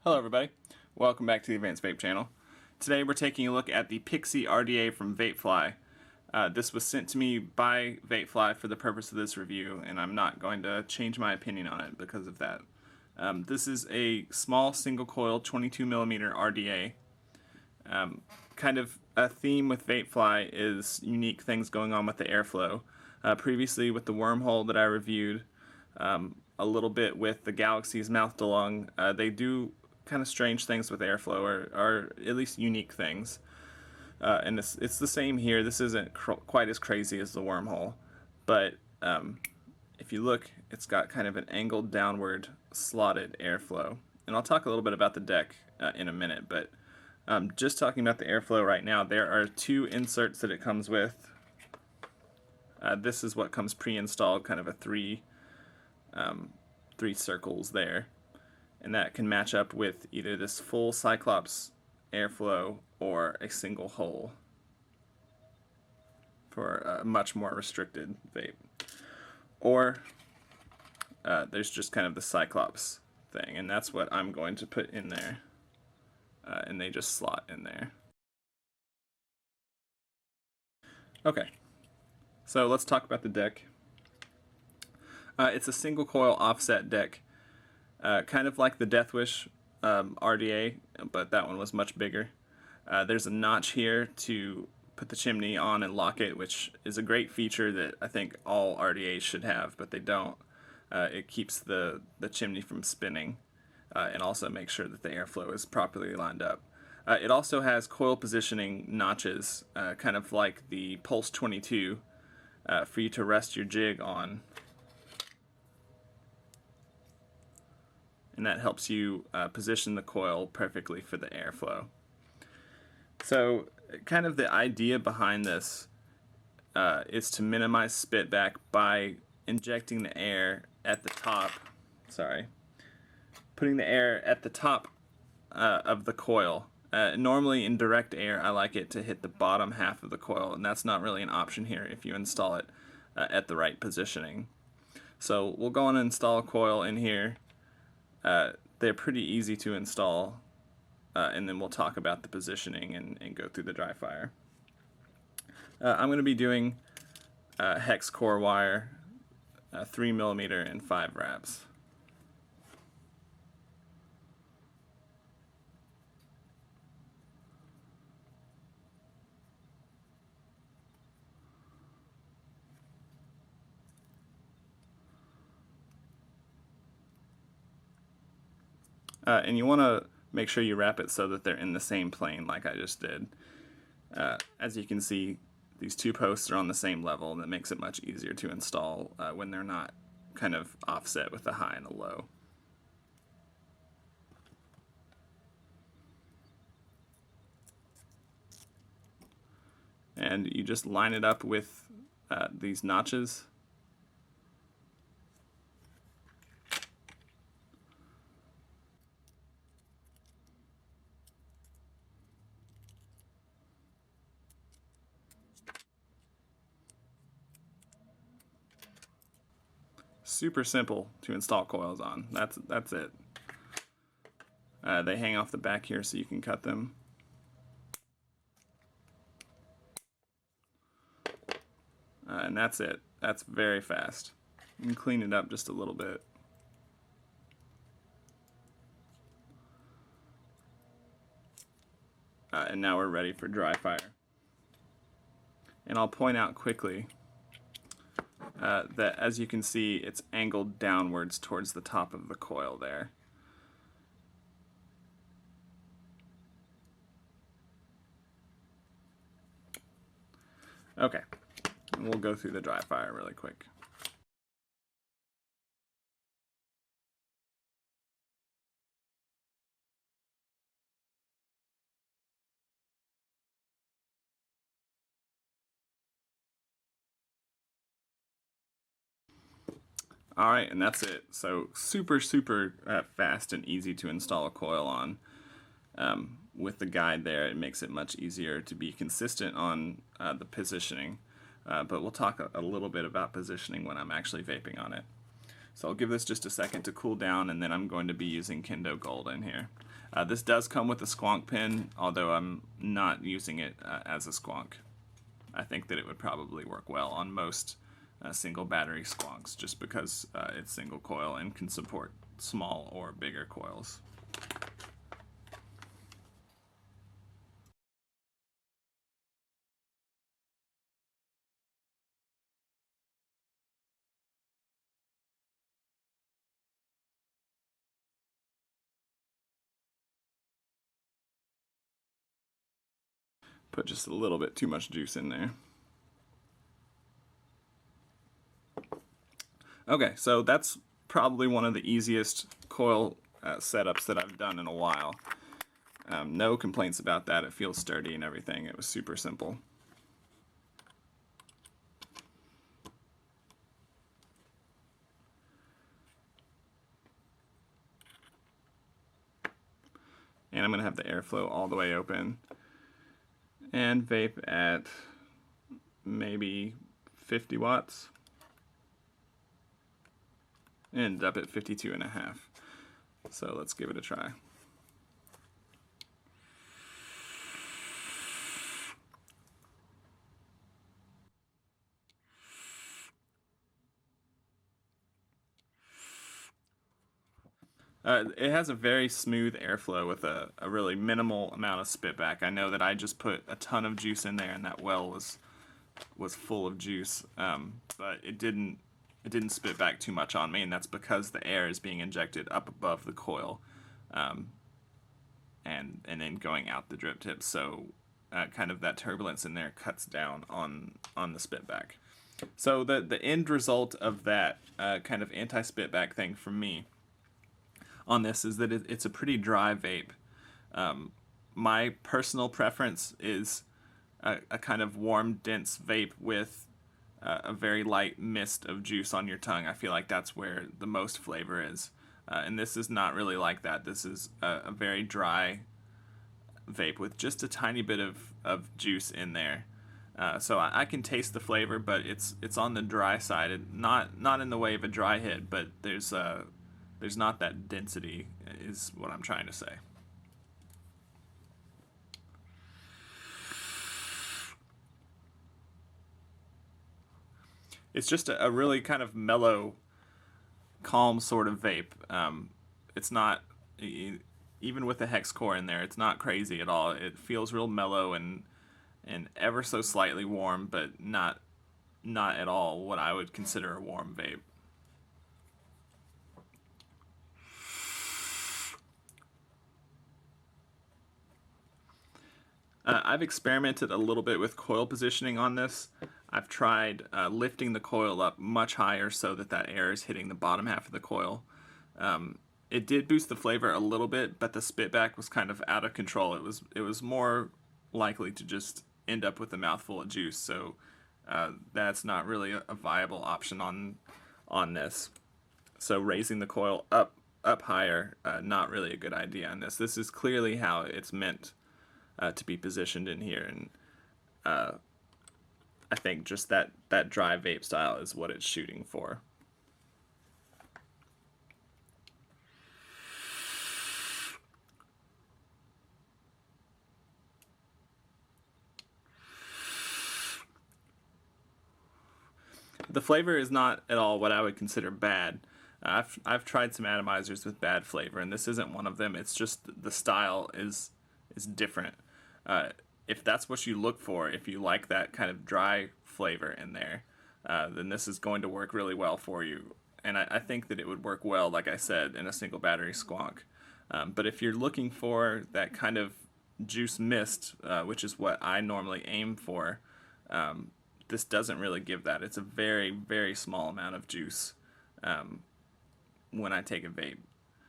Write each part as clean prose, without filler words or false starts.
Hello everybody, welcome back to the Advanced Vape channel. Today we're taking a look at the PIXIE RDA from VAPEFLY. This was sent to me by VAPEFLY for the purpose of this review, and I'm not going to change my opinion on it because of that. This is a small single coil 22mm RDA. Kind of a theme with VAPEFLY is unique things going on with the airflow. Previously with the wormhole that I reviewed, a little bit with the Galaxy's mouth to lung, they do kind of strange things with airflow, or at least unique things. And it's the same here. This isn't quite as crazy as the wormhole, but if you look, it's got kind of an angled downward slotted airflow. And I'll talk a little bit about the deck in a minute, but just talking about the airflow right now, there are two inserts that it comes with. This is what comes pre-installed, kind of a three circles there. And that can match up with either this full Cyclops airflow or a single hole for a much more restricted vape. Or there's just kind of the Cyclops thing, and that's what I'm going to put in there. And they just slot in there. Okay, so let's talk about the deck. It's a single coil offset deck. Kind of like the Death Wish RDA, but that one was much bigger. There's a notch here to put the chimney on and lock it, which is a great feature that I think all RDAs should have, but they don't. It keeps the chimney from spinning and also makes sure that the airflow is properly lined up. It also has coil positioning notches, kind of like the Pulse 22, for you to rest your jig on. And that helps you position the coil perfectly for the airflow. So kind of the idea behind this is to minimize spitback by injecting the air at the top, putting the air at the top of the coil. Normally in direct air, I like it to hit the bottom half of the coil, and that's not really an option here if you install it at the right positioning. So we'll go on and install a coil in here. They're pretty easy to install, and then we'll talk about the positioning and go through the dry fire. I'm going to be doing hex core wire, 3mm and 5 wraps. And you want to make sure you wrap it so that they're in the same plane like I just did. As you can see, these two posts are on the same level, and that makes it much easier to install when they're not kind of offset with a high and a low. And you just line it up with these notches. Super simple to install coils on. That's it. They hang off the back here so you can cut them. And that's it. That's very fast. You can clean it up just a little bit. And now we're ready for dry fire. And I'll point out quickly that, as you can see, it's angled downwards towards the top of the coil there. Okay, and we'll go through the dry fire really quick. Alright, and that's it. So super fast and easy to install a coil on. With the guide there, it makes it much easier to be consistent on the positioning. But we'll talk a little bit about positioning when I'm actually vaping on it. So I'll give this just a second to cool down, and then I'm going to be using Kendo Gold in here. This does come with a squonk pin, although I'm not using it as a squonk. I think that it would probably work well on most single battery squonks, just because it's single coil and can support small or bigger coils. Put just a little bit too much juice in there. Okay, so that's probably one of the easiest coil setups that I've done in a while. No complaints about that. It feels sturdy and everything. It was super simple. And I'm going to have the airflow all the way open and vape at maybe 50 watts. Ended up at 52.5. So let's give it a try. It has a very smooth airflow with a really minimal amount of spitback. I know that I just put a ton of juice in there, and that well was full of juice, but it didn't spit back too much on me, and that's because the air is being injected up above the coil, and then going out the drip tip. So kind of that turbulence in there cuts down on the spitback. So the end result of that kind of anti-spitback thing for me on this is that it's a pretty dry vape. My personal preference is a kind of warm, dense vape with a very light mist of juice on your tongue. I feel like that's where the most flavor is. And this is not really like that. This is a very dry vape with just a tiny bit of juice in there. So I can taste the flavor, but it's on the dry side. Not in the way of a dry hit, but there's not that density, is what I'm trying to say. It's just a really kind of mellow, calm sort of vape. It's not, even with the hex core in there, it's not crazy at all. It feels real mellow and ever so slightly warm, but not at all what I would consider a warm vape. I've experimented a little bit with coil positioning on this. I've tried lifting the coil up much higher so that air is hitting the bottom half of the coil. It did boost the flavor a little bit, but the spitback was kind of out of control. It was more likely to just end up with a mouthful of juice, so that's not really a viable option on this. So raising the coil up higher, not really a good idea on this. This is clearly how it's meant to be positioned in here, and I think just that dry vape style is what it's shooting for. The flavor is not at all what I would consider bad. I've tried some atomizers with bad flavor, and this isn't one of them. It's just the style is different. If that's what you look for, if you like that kind of dry flavor in there, then this is going to work really well for you. And I think that it would work well, like I said, in a single battery squonk. But if you're looking for that kind of juice mist, which is what I normally aim for, this doesn't really give that. It's a very, very small amount of juice when I take a vape.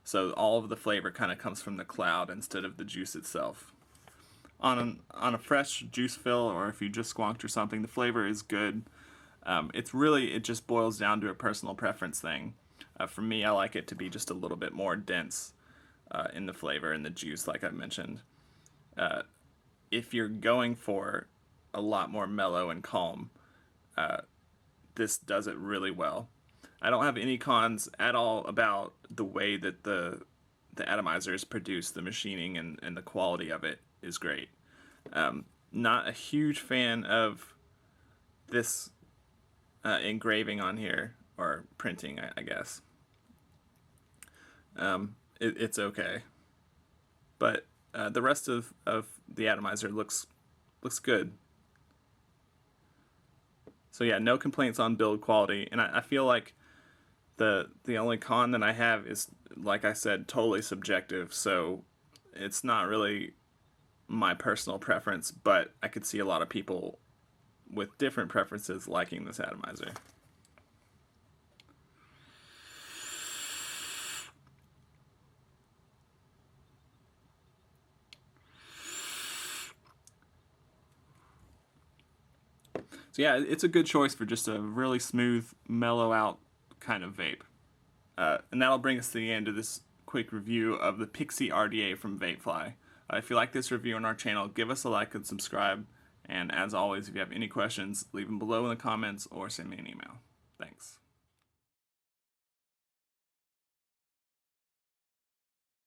So all of the flavor kind of comes from the cloud instead of the juice itself. On a fresh juice fill, or if you just squonked or something, the flavor is good. It just boils down to a personal preference thing. For me, I like it to be just a little bit more dense in the flavor and the juice, like I mentioned. If you're going for a lot more mellow and calm, this does it really well. I don't have any cons at all about the way that the atomizer is produced. The machining and the quality of it is great. Not a huge fan of this engraving on here, or printing, I guess. It's okay, but the rest of the atomizer looks good. So yeah, no complaints on build quality, and I feel like the only con that I have is, like I said, totally subjective. So it's not really my personal preference, but I could see a lot of people with different preferences liking this atomizer. So yeah, it's a good choice for just a really smooth, mellow out kind of vape. And that'll bring us to the end of this quick review of the PIXIE RDA from VAPEFLY. If you like this review on our channel, give us a like and subscribe. And as always, if you have any questions, leave them below in the comments or send me an email.